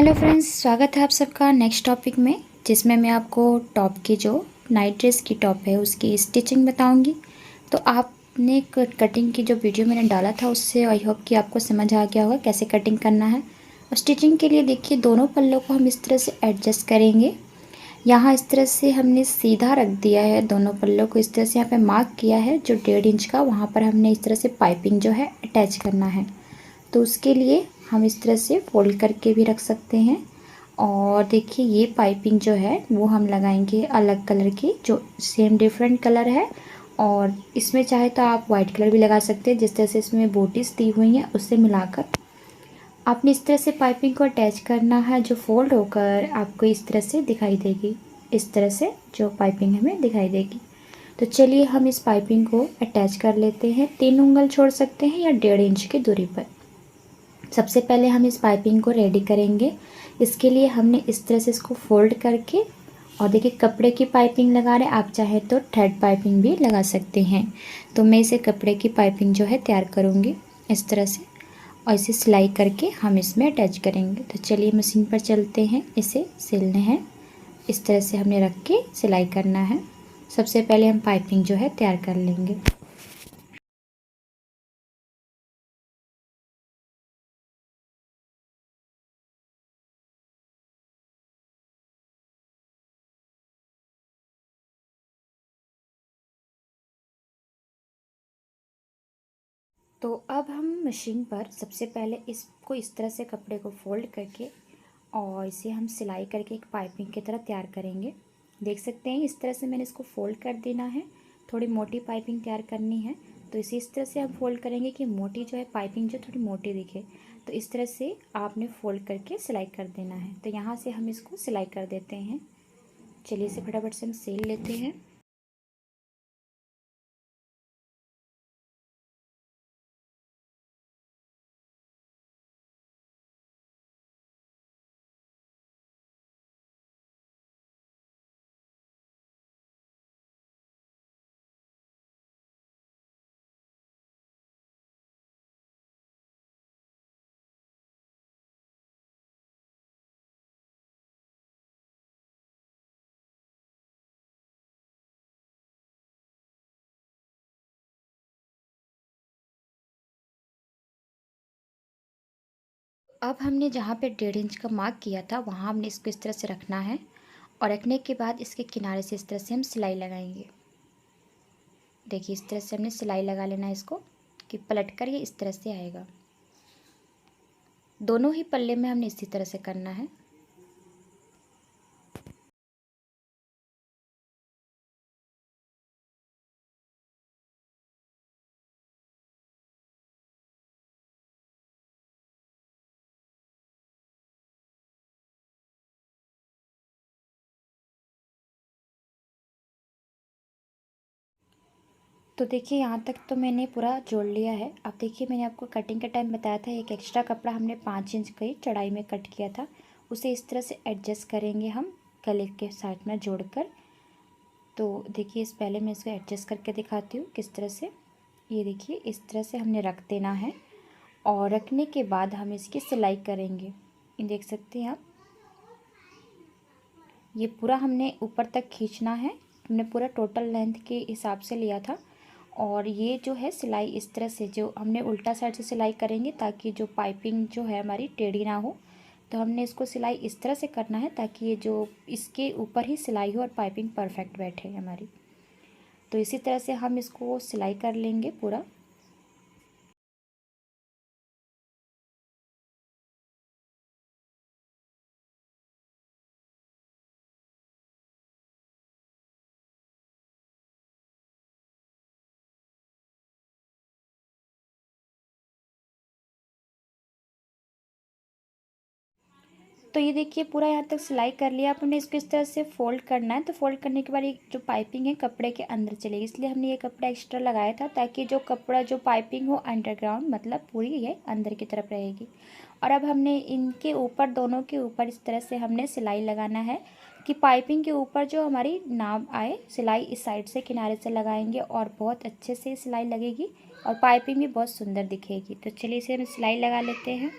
Hello friends, स्वागत है आप सबका नेक्स्ट टॉपिक में, जिसमें मैं आपको टॉप की जो नाइट ड्रेस की टॉप है उसकी स्टिचिंग बताऊंगी। तो आपने कटिंग की जो वीडियो मैंने डाला था उससे आई होप कि आपको समझ आ गया होगा कैसे कटिंग करना है। और स्टिचिंग के लिए देखिए दोनों पल्लों को हम इस तरह से एडजस्ट करेंगे। यहाँ इस तरह से हमने सीधा रख दिया है, दोनों पल्लों को इस तरह से यहाँ पे मार्क किया है जो 1.5 इंच का, वहाँ पर हमने इस तरह से पाइपिंग जो है अटैच करना है। तो उसके लिए हम इस तरह से फोल्ड करके भी रख सकते हैं। और देखिए ये पाइपिंग जो है वो हम लगाएंगे अलग कलर की, जो सेम डिफरेंट कलर है। और इसमें चाहे तो आप वाइट कलर भी लगा सकते हैं, जिस तरह से इसमें बूटीज दी हुई हैं उससे मिलाकर आपने इस तरह से पाइपिंग को अटैच करना है, जो फोल्ड होकर आपको इस तरह से दिखाई देगी। इस तरह से जो पाइपिंग हमें दिखाई देगी। तो चलिए हम इस पाइपिंग को अटैच कर लेते हैं। 3 उंगल छोड़ सकते हैं या 1.5 इंच की दूरी पर। सबसे पहले हम इस पाइपिंग को रेडी करेंगे। इसके लिए हमने इस तरह से इसको फोल्ड करके, और देखिए कपड़े की पाइपिंग लगा रहे हैं, आप चाहे तो थ्रेड पाइपिंग भी लगा सकते हैं। तो मैं इसे कपड़े की पाइपिंग जो है तैयार करूँगी इस तरह से, और इसे सिलाई करके हम इसमें अटैच करेंगे। तो चलिए मशीन पर चलते हैं, इसे सिलने हैं। इस तरह से हमने रख के सिलाई करना है। सबसे पहले हम पाइपिंग जो है तैयार कर लेंगे। तो अब हम मशीन पर सबसे पहले इसको इस तरह से कपड़े को फोल्ड करके और इसे हम सिलाई करके एक पाइपिंग की तरह तैयार करेंगे। देख सकते हैं इस तरह से मैंने इसको फोल्ड कर देना है। थोड़ी मोटी पाइपिंग तैयार करनी है, तो इसे इस तरह से हम फोल्ड करेंगे कि मोटी जो है पाइपिंग जो थोड़ी मोटी दिखे। तो इस तरह से आपने फोल्ड करके सिलाई कर देना है। तो यहाँ से हम इसको सिलाई कर देते हैं। चलिए इसे फटाफट से हम सिल लेते हैं। अब हमने जहाँ पे 1.5 इंच का मार्क किया था वहाँ हमने इसको इस तरह से रखना है, और रखने के बाद इसके किनारे से इस तरह से हम सिलाई लगाएंगे। देखिए इस तरह से हमने सिलाई लगा लेना है इसको, कि पलट कर ये इस तरह से आएगा। दोनों ही पल्ले में हमने इसी तरह से करना है। तो देखिए यहाँ तक तो मैंने पूरा जोड़ लिया है। अब देखिए मैंने आपको कटिंग का टाइम बताया था, एक एक्स्ट्रा कपड़ा हमने 5 इंच की चौड़ाई में कट किया था, उसे इस तरह से एडजस्ट करेंगे हम गले के साथ में जोड़कर। तो देखिए इस पहले मैं इसको एडजस्ट करके दिखाती हूँ किस तरह से। ये देखिए इस तरह से हमने रख देना है, और रखने के बाद हम इसकी सिलाई करेंगे। ये देख सकते हैं आप, ये पूरा हमने ऊपर तक खींचना है। हमने पूरा टोटल लेंथ के हिसाब से लिया था। और ये जो है सिलाई इस तरह से, जो हमने उल्टा साइड से सिलाई करेंगे ताकि जो पाइपिंग जो है हमारी टेढ़ी ना हो। तो हमने इसको सिलाई इस तरह से करना है ताकि ये जो इसके ऊपर ही सिलाई हो और पाइपिंग परफेक्ट बैठे हमारी। तो इसी तरह से हम इसको सिलाई कर लेंगे पूरा। तो ये देखिए पूरा यहाँ तक सिलाई कर लिया। अब हमने इसको इस तरह से फोल्ड करना है। तो फोल्ड करने के बाद ये जो पाइपिंग है कपड़े के अंदर चलेगी, इसलिए हमने ये कपड़ा एक्स्ट्रा लगाया था ताकि जो कपड़ा जो पाइपिंग हो अंडरग्राउंड, मतलब पूरी ये अंदर की तरफ रहेगी। और अब हमने इनके ऊपर, दोनों के ऊपर इस तरह से हमने सिलाई लगाना है कि पाइपिंग के ऊपर जो हमारी नाप आए। सिलाई इस साइड से किनारे से लगाएंगे और बहुत अच्छे से सिलाई लगेगी, और पाइपिंग भी बहुत सुंदर दिखेगी। तो चलिए इसे हम सिलाई लगा लेते हैं।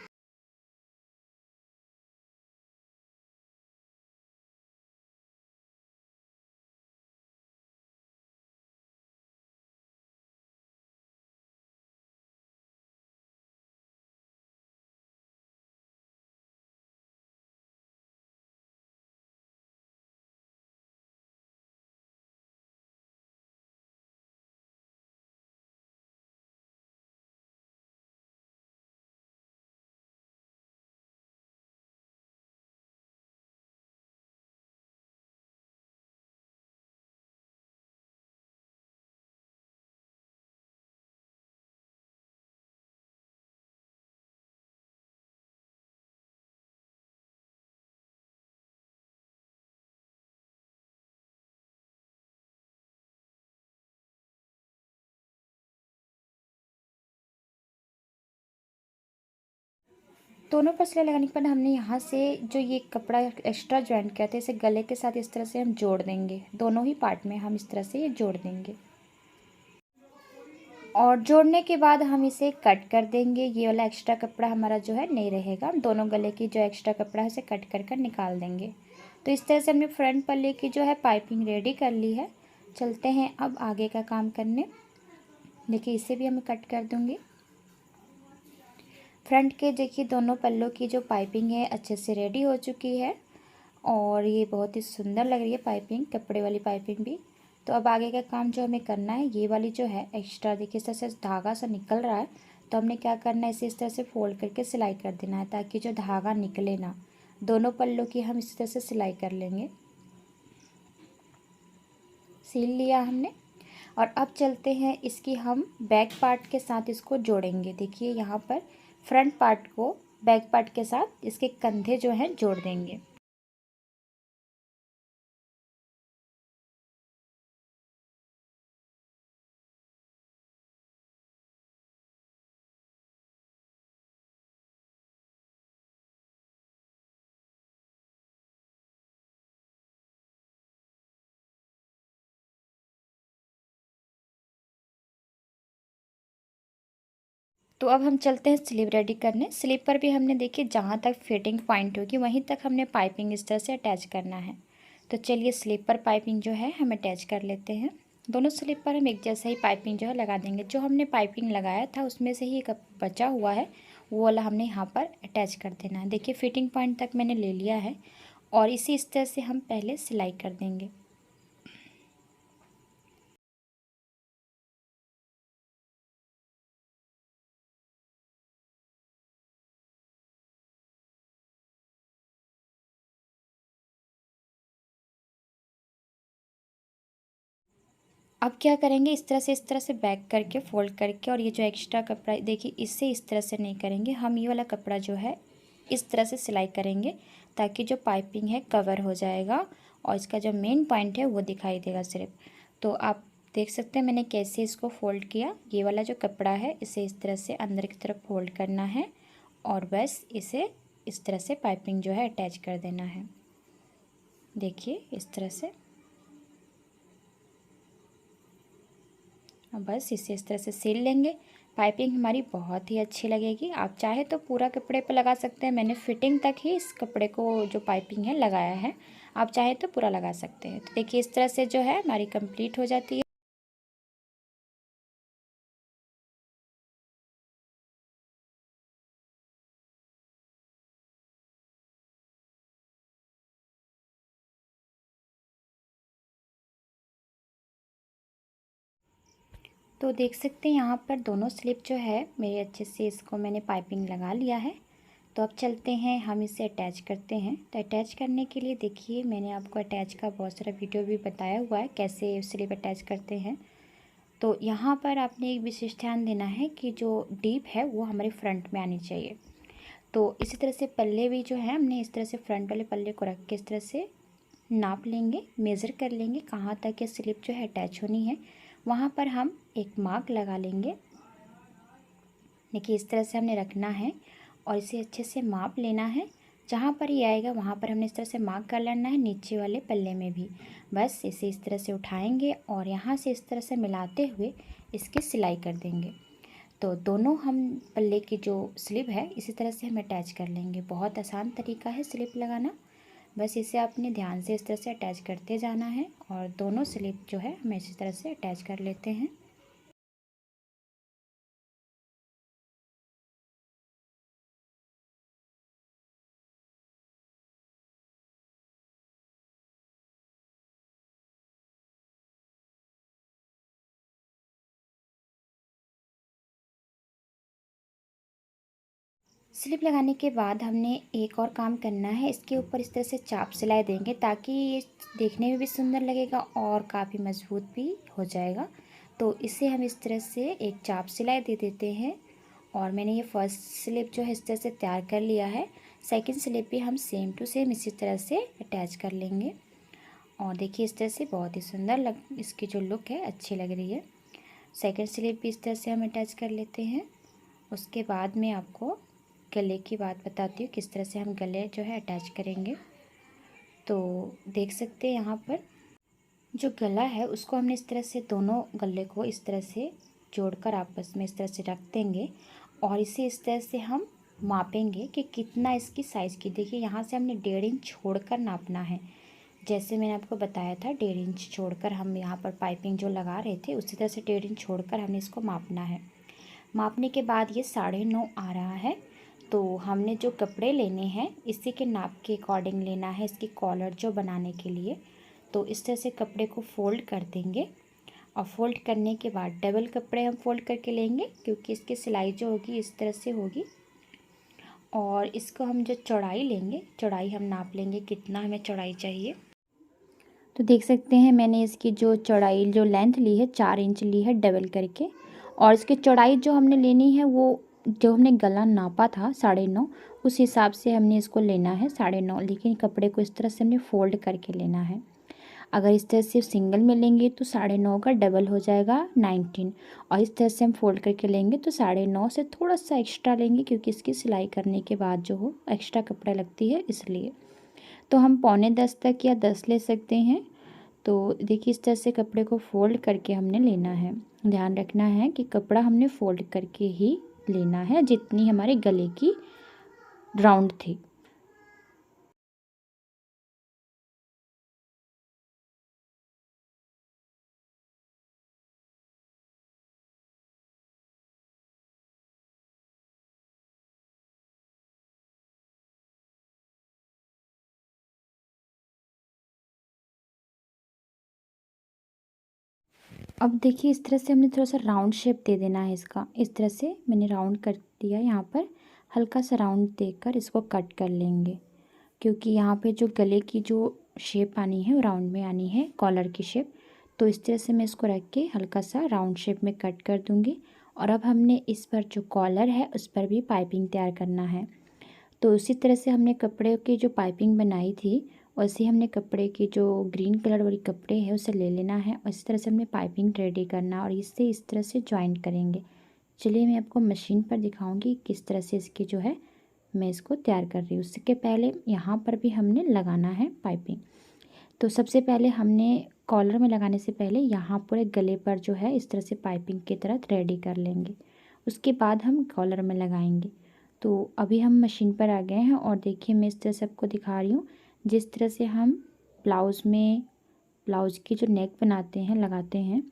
दोनों पर सिलाई लगाने के बाद हमने यहाँ से जो ये कपड़ा एक्स्ट्रा ज्वाइन किया था इसे गले के साथ इस तरह से हम जोड़ देंगे। दोनों ही पार्ट में हम इस तरह से ये जोड़ देंगे और जोड़ने के बाद हम इसे कट कर देंगे। ये वाला एक्स्ट्रा कपड़ा हमारा जो है नहीं रहेगा। हम दोनों गले की जो एक्स्ट्रा कपड़ा है उसे कट कर कर निकाल देंगे। तो इस तरह से हमने फ्रंट पल्ले की जो है पाइपिंग रेडी कर ली है। चलते हैं अब आगे का काम करने। देखिए इसे भी मैं कट कर दूँगी। फ्रंट के देखिए दोनों पल्लों की जो पाइपिंग है अच्छे से रेडी हो चुकी है और ये बहुत ही सुंदर लग रही है पाइपिंग, कपड़े वाली पाइपिंग भी। तो अब आगे का काम जो हमें करना है, ये वाली जो है एक्स्ट्रा देखिए इस तरह से धागा सा निकल रहा है, तो हमने क्या करना है, इसे इस तरह से फोल्ड करके सिलाई कर देना है ताकि जो धागा निकले ना। दोनों पल्लों की हम इस तरह से सिलाई कर लेंगे। सील लिया हमने और अब चलते हैं इसकी हम बैक पार्ट के साथ इसको जोड़ेंगे। देखिए यहाँ पर फ्रंट पार्ट को बैक पार्ट के साथ इसके कंधे जो हैं जोड़ देंगे। तो अब हम चलते हैं स्लीव रेडी करने। स्लीव पर भी हमने देखिए जहाँ तक फिटिंग पॉइंट होगी वहीं तक हमने पाइपिंग इस तरह से अटैच करना है। तो चलिए स्लीव पर पाइपिंग जो है हम अटैच कर लेते हैं। दोनों स्लीव पर हम एक जैसा ही पाइपिंग जो है लगा देंगे। जो हमने पाइपिंग लगाया था उसमें से ही एक बचा हुआ है, वो वाला हमने यहाँ पर अटैच कर देना है। देखिए फिटिंग पॉइंट तक मैंने ले लिया है और इसी इस तरह से हम पहले सिलाई कर देंगे। अब क्या करेंगे, इस तरह से बैक करके फोल्ड करके, और ये जो एक्स्ट्रा कपड़ा देखिए इससे इस तरह से नहीं करेंगे, हम ये वाला कपड़ा जो है इस तरह से सिलाई करेंगे ताकि जो पाइपिंग है कवर हो जाएगा और इसका जो मेन पॉइंट है वो दिखाई देगा सिर्फ। तो आप देख सकते हैं मैंने कैसे इसको फोल्ड किया। ये वाला जो कपड़ा है इसे इस तरह से अंदर की तरफ फोल्ड करना है और बस इसे इस तरह से पाइपिंग जो है अटैच कर देना है। देखिए इस तरह से, बस इसे इस तरह से सिल लेंगे। पाइपिंग हमारी बहुत ही अच्छी लगेगी। आप चाहे तो पूरा कपड़े पर लगा सकते हैं, मैंने फिटिंग तक ही इस कपड़े को जो पाइपिंग है लगाया है। आप चाहे तो पूरा लगा सकते हैं। तो देखिए इस तरह से जो है हमारी कंप्लीट हो जाती है। तो देख सकते हैं यहाँ पर दोनों स्लिप जो है मेरे अच्छे से इसको मैंने पाइपिंग लगा लिया है। तो अब चलते हैं हम इसे अटैच करते हैं। तो अटैच करने के लिए देखिए मैंने आपको अटैच का बहुत सारा वीडियो भी बताया हुआ है कैसे स्लिप अटैच करते हैं। तो यहाँ पर आपने एक विशेष ध्यान देना है कि जो डीप है वो हमारे फ्रंट में आनी चाहिए। तो इसी तरह से पल्ले भी जो है हमने इस तरह से फ्रंट वाले पल्ले को रख के इस तरह से नाप लेंगे, मेज़र कर लेंगे कहाँ तक ये स्लिप जो है अटैच होनी है। वहाँ पर हम एक मार्क लगा लेंगे। देखिए इस तरह से हमने रखना है और इसे अच्छे से माप लेना है। जहाँ पर ये आएगा वहाँ पर हमने इस तरह से मार्क कर लेना है, नीचे वाले पल्ले में भी। बस इसे इस तरह से उठाएंगे और यहाँ से इस तरह से मिलाते हुए इसकी सिलाई कर देंगे। तो दोनों हम पल्ले की जो स्लिप है इसी तरह से हम अटैच कर लेंगे। बहुत आसान तरीका है स्लिप लगाना। बस इसे आपने ध्यान से इस तरह से अटैच करते जाना है और दोनों स्लिप जो है हम इसी तरह से अटैच कर लेते हैं। स्लिप लगाने के बाद हमने एक और काम करना है, इसके ऊपर इस तरह से चाप सिलाई देंगे ताकि ये देखने में भी सुंदर लगेगा और काफ़ी मजबूत भी हो जाएगा। तो इसे हम इस तरह से एक चाप सिलाई दे देते हैं और मैंने ये फर्स्ट स्लिप जो है इस तरह से तैयार कर लिया है। सेकंड स्लिप भी हम सेम टू सेम इसी तरह से अटैच कर लेंगे और देखिए इस तरह से बहुत ही सुंदर इसकी जो लुक है अच्छी लग रही है। सेकंड स्लिप भी इस तरह से हम अटैच कर लेते हैं। उसके बाद में आपको गले की बात बताती हूँ, किस तरह से हम गले जो है अटैच करेंगे। तो देख सकते हैं यहाँ पर जो गला है उसको हमने इस तरह से दोनों गले को इस तरह से जोड़कर आपस में इस तरह से रख देंगे और इसे इस तरह से हम मापेंगे कि कितना इसकी साइज़ की। देखिए यहाँ से हमने 1.5 इंच छोड़कर नापना है। जैसे मैंने आपको बताया था 1.5 इंच छोड़कर हम यहाँ पर पाइपिंग जो लगा रहे थे उसी तरह से 1.5 इंच छोड़कर हमें इसको मापना है। मापने के बाद ये 9.5 आ रहा है। तो हमने जो कपड़े लेने हैं इसी के नाप के अकॉर्डिंग लेना है इसकी कॉलर जो बनाने के लिए। तो इस तरह से कपड़े को फ़ोल्ड कर देंगे और फ़ोल्ड करने के बाद डबल कपड़े हम फ़ोल्ड करके लेंगे क्योंकि इसकी सिलाई जो होगी इस तरह से होगी। और इसको हम जो चौड़ाई लेंगे, चौड़ाई हम नाप लेंगे कितना हमें चौड़ाई चाहिए। तो देख सकते हैं मैंने इसकी जो चौड़ाई जो लेंथ ली है 4 इंच ली है डबल करके। और इसकी चौड़ाई जो हमने लेनी है वो जो हमने गला नापा था 9.5 उस हिसाब से हमने इसको लेना है 9.5। लेकिन कपड़े को इस तरह से हमने फ़ोल्ड करके लेना है। अगर इस तरह से सिंगल में लेंगे तो 9.5 का डबल हो जाएगा 19। और इस तरह से हम फोल्ड करके लेंगे तो 9.5 से थोड़ा सा एक्स्ट्रा लेंगे क्योंकि इसकी सिलाई करने के बाद जो हो एक्स्ट्रा कपड़ा लगती है इसलिए। तो हम 9.25 तक या 10 ले सकते हैं। तो देखिए इस तरह से कपड़े को फ़ोल्ड करके हमने लेना है। ध्यान रखना है कि कपड़ा हमने फ़ोल्ड करके ही लेना है जितनी हमारे गले की राउंड थी। अब देखिए इस तरह से हमने थोड़ा सा राउंड शेप दे देना है इसका। इस तरह से मैंने राउंड कर दिया। यहाँ पर हल्का सा राउंड देकर इसको कट कर लेंगे क्योंकि यहाँ पे जो गले की जो शेप आनी है वो राउंड में आनी है, कॉलर की शेप। तो इस तरह से मैं इसको रख के हल्का सा राउंड शेप में कट कर दूँगी। और अब हमने इस पर जो कॉलर है उस पर भी पाइपिंग तैयार करना है। तो उसी तरह से हमने कपड़े की जो पाइपिंग बनाई थी वैसे हमने कपड़े की जो ग्रीन कलर वाली कपड़े हैं उसे ले लेना है और इस तरह से हमने पाइपिंग रेडी करना और इससे इस तरह से जॉइंट करेंगे। चलिए मैं आपको मशीन पर दिखाऊंगी किस तरह से इसकी जो है मैं इसको तैयार कर रही हूँ। उसके पहले यहाँ पर भी हमने लगाना है पाइपिंग। तो सबसे पहले हमने कॉलर में लगाने से पहले यहाँ पूरे गले पर जो है इस तरह से पाइपिंग की तरह रेडी कर लेंगे। उसके बाद हम कॉलर में लगाएंगे। तो अभी हम मशीन पर आ गए हैं और देखिए मैं इस तरह से आपको दिखा रही हूँ जिस तरह से हम ब्लाउज़ की जो नेक बनाते हैं लगाते हैं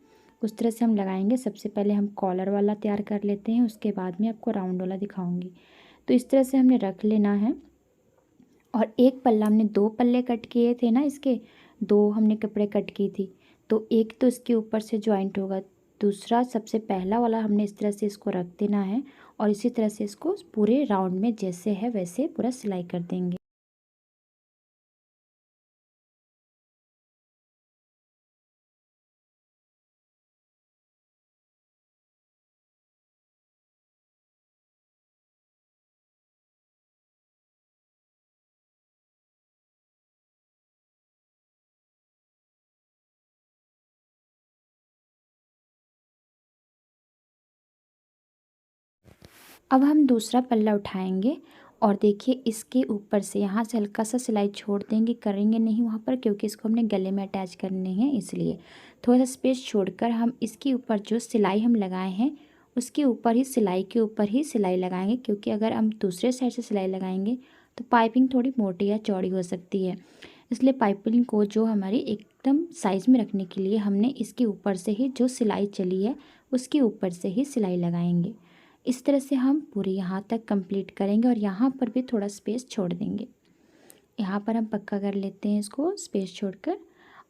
उस तरह से हम लगाएंगे। सबसे पहले हम कॉलर वाला तैयार कर लेते हैं, उसके बाद में आपको राउंड वाला दिखाऊंगी। तो इस तरह से हमने रख लेना है। और एक पल्ला हमने 2 पल्ले कट किए थे ना, इसके 2 हमने कपड़े कट की थी। तो एक तो इसके ऊपर से जॉइंट होगा, दूसरा सबसे पहला वाला हमने इस तरह से इसको रख देना है और इसी तरह से इसको पूरे राउंड में जैसे है वैसे पूरा सिलाई कर देंगे। अब हम दूसरा पल्ला उठाएंगे और देखिए इसके ऊपर से यहाँ से हल्का सा सिलाई छोड़ देंगे, करेंगे नहीं वहाँ पर क्योंकि इसको हमने गले में अटैच करने हैं, इसलिए थोड़ा सा स्पेस छोड़कर हम इसके ऊपर जो सिलाई हम लगाए हैं उसके ऊपर ही सिलाई के ऊपर ही सिलाई लगाएंगे। क्योंकि अगर हम दूसरे साइड से सिलाई लगाएंगे तो पाइपिंग थोड़ी मोटी या चौड़ी हो सकती है, इसलिए पाइपिंग को जो हमारी एकदम साइज़ में रखने के लिए हमने इसके ऊपर से ही जो सिलाई चली है उसके ऊपर से ही सिलाई लगाएंगे। इस तरह से हम पूरे यहाँ तक कंप्लीट करेंगे और यहाँ पर भी थोड़ा स्पेस छोड़ देंगे। यहाँ पर हम पक्का कर लेते हैं इसको स्पेस छोड़कर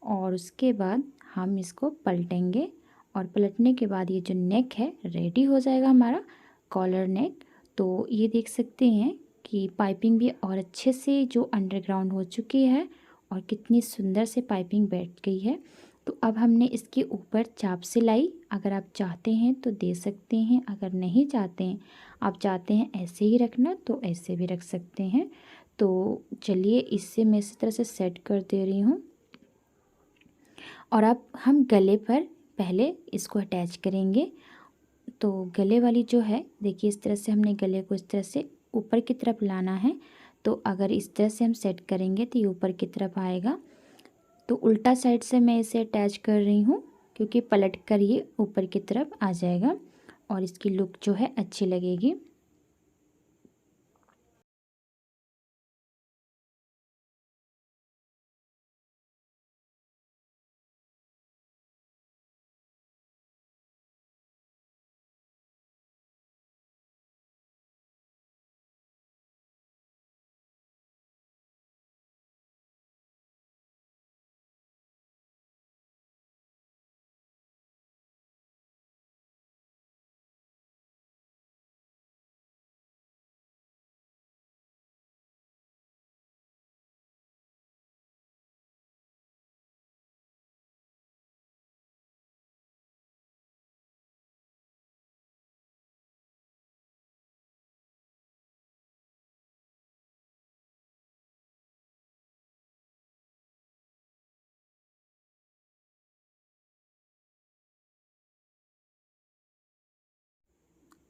और उसके बाद हम इसको पलटेंगे और पलटने के बाद ये जो नेक है रेडी हो जाएगा हमारा कॉलर नेक। तो ये देख सकते हैं कि पाइपिंग भी और अच्छे से जो अंडरग्राउंड हो चुकी है और कितनी सुंदर से पाइपिंग बैठ गई है। तो अब हमने इसके ऊपर चाप सिलाई अगर आप चाहते हैं तो दे सकते हैं, अगर नहीं चाहते हैं आप चाहते हैं ऐसे ही रखना तो ऐसे भी रख सकते हैं। तो चलिए इससे मैं इसी तरह से सेट कर दे रही हूँ। और अब हम गले पर पहले इसको अटैच करेंगे। तो गले वाली जो है देखिए इस तरह से हमने गले को इस तरह से ऊपर की तरफ लाना है। तो अगर इस तरह से हम सेट करेंगे तो ये ऊपर की तरफ आएगा। तो उल्टा साइड से मैं इसे अटैच कर रही हूँ, क्योंकि पलट कर ये ऊपर की तरफ आ जाएगा और इसकी लुक जो है अच्छी लगेगी।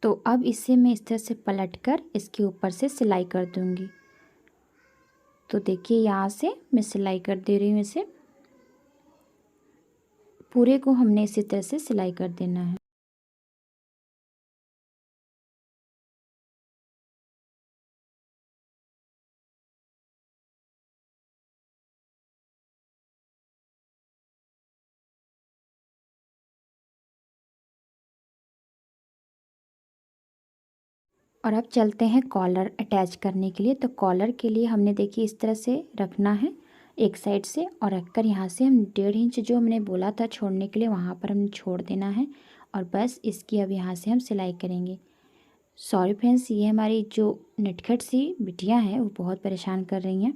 तो अब इसे मैं इस तरह से पलट कर इसके ऊपर से सिलाई कर दूंगी। तो देखिए यहाँ से मैं सिलाई कर दे रही हूँ इसे। पूरे को हमने इसी तरह से सिलाई कर देना है। और अब चलते हैं कॉलर अटैच करने के लिए। तो कॉलर के लिए हमने देखिए इस तरह से रखना है एक साइड से, और रखकर यहाँ से हम 1.5 इंच जो हमने बोला था छोड़ने के लिए वहाँ पर हमने छोड़ देना है। और बस इसकी अब यहाँ से हम सिलाई करेंगे। सॉरी फ्रेंड्स, ये हमारी जो नटखट सी बिटियाँ हैं वो बहुत परेशान कर रही हैं,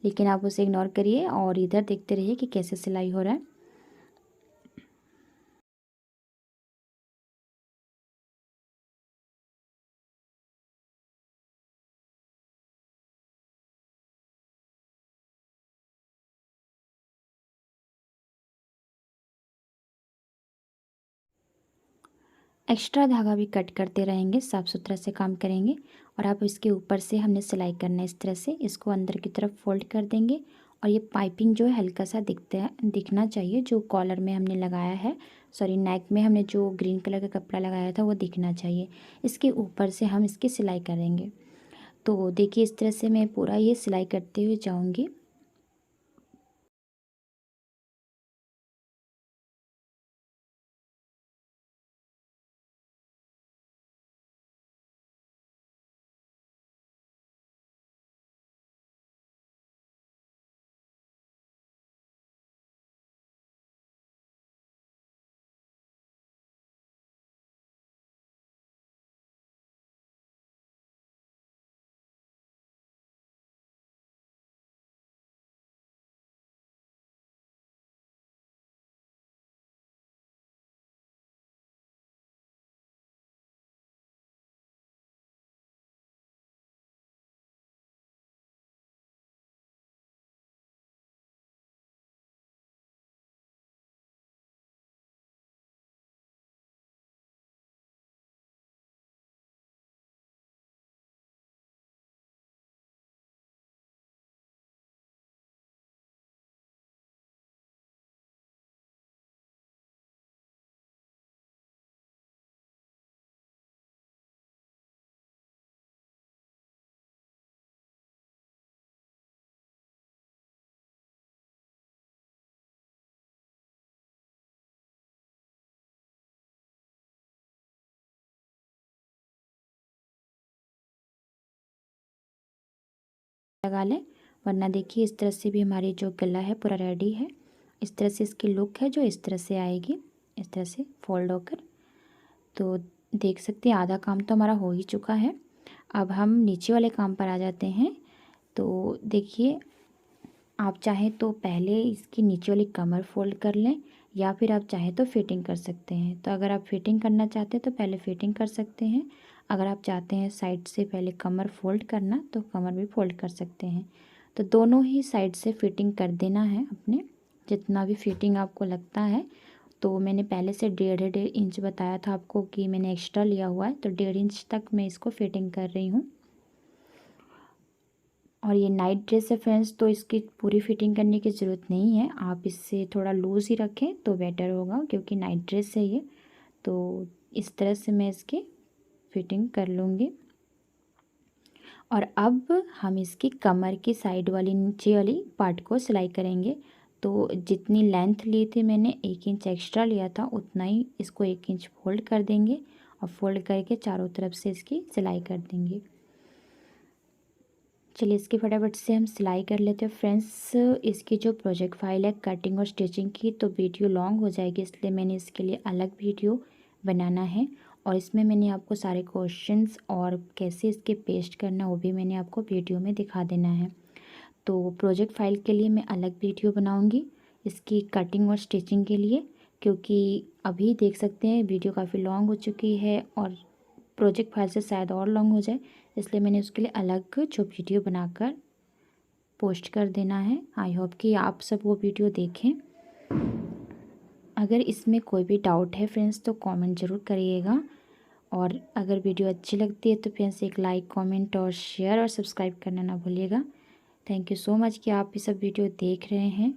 लेकिन आप उसे इग्नोर करिए और इधर देखते रहिए कि कैसे सिलाई हो रहा है। एक्स्ट्रा धागा भी कट करते रहेंगे, साफ़ सुथरा से काम करेंगे। और अब इसके ऊपर से हमने सिलाई करना है इस तरह से, इसको अंदर की तरफ फोल्ड कर देंगे। और ये पाइपिंग जो है हल्का सा दिखना चाहिए, जो कॉलर में हमने लगाया है, सॉरी नेक में हमने जो ग्रीन कलर का कपड़ा लगाया था वो दिखना चाहिए। इसके ऊपर से हम इसकी सिलाई करेंगे। तो देखिए इस तरह से मैं पूरा ये सिलाई करते हुए जाऊँगी। लगा लें, वरना देखिए इस तरह से भी हमारी जो गला है पूरा रेडी है। इस तरह से इसकी लुक है जो इस तरह से आएगी, इस तरह से फोल्ड होकर। तो देख सकते हैं आधा काम तो हमारा हो ही चुका है। अब हम नीचे वाले काम पर आ जाते हैं। तो देखिए आप चाहें तो पहले इसकी नीचे वाली कमर फोल्ड कर लें, या फिर आप चाहें तो फिटिंग कर सकते हैं। तो अगर आप फिटिंग करना चाहते हैं तो पहले फिटिंग कर सकते हैं। अगर आप चाहते हैं साइड से पहले कमर फोल्ड करना तो कमर भी फोल्ड कर सकते हैं। तो दोनों ही साइड से फिटिंग कर देना है अपने, जितना भी फिटिंग आपको लगता है। तो मैंने पहले से 1.5 इंच बताया था आपको कि मैंने एक्स्ट्रा लिया हुआ है, तो 1.5 इंच तक मैं इसको फिटिंग कर रही हूँ। और ये नाइट ड्रेस है फ्रेंड्स, तो इसकी पूरी फिटिंग करने की ज़रूरत नहीं है, आप इससे थोड़ा लूज़ ही रखें तो बेटर होगा, क्योंकि नाइट ड्रेस है ये। तो इस तरह से मैं इसकी फिटिंग कर लूँगी। और अब हम इसकी कमर की साइड वाली नीचे वाली पार्ट को सिलाई करेंगे। तो जितनी लेंथ ली थी मैंने 1 इंच एक्स्ट्रा लिया था, उतना ही इसको 1 इंच फोल्ड कर देंगे और फोल्ड करके चारों तरफ से इसकी सिलाई कर देंगे। चलिए इसकी फटाफट से हम सिलाई कर लेते हैं फ्रेंड्स। इसकी जो प्रोजेक्ट फाइल है कटिंग और स्टिचिंग की, तो वीडियो लॉन्ग हो जाएगी, इसलिए मैंने इसके लिए अलग वीडियो बनाना है। और इसमें मैंने आपको सारे क्वेश्चंस और कैसे इसके पेस्ट करना वो भी मैंने आपको वीडियो में दिखा देना है। तो प्रोजेक्ट फाइल के लिए मैं अलग वीडियो बनाऊंगी इसकी कटिंग और स्टिचिंग के लिए, क्योंकि अभी देख सकते हैं वीडियो काफ़ी लॉन्ग हो चुकी है और प्रोजेक्ट फाइल से शायद और लॉन्ग हो जाए, इसलिए मैंने उसके लिए अलग जो वीडियो बनाकर पोस्ट कर देना है। आई होप कि आप सब वो वीडियो देखें। अगर इसमें कोई भी डाउट है फ्रेंड्स तो कमेंट ज़रूर करिएगा, और अगर वीडियो अच्छी लगती है तो फ्रेंड्स एक लाइक कमेंट और शेयर और सब्सक्राइब करना ना भूलिएगा। थैंक यू सो मच कि आप ये सब वीडियो देख रहे हैं।